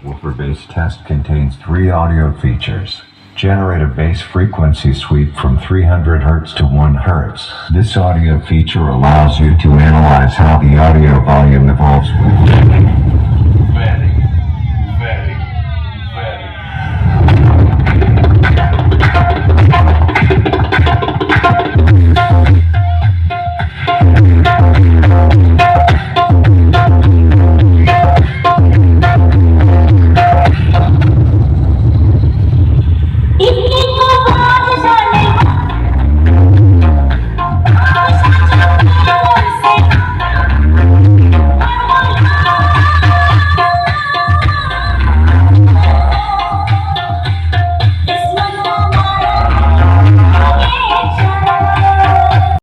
Woofer bass test contains 3 audio features. Generate a bass frequency sweep from 300 Hz to 1 Hz. This audio feature allows you to analyze how the audio volume evolves.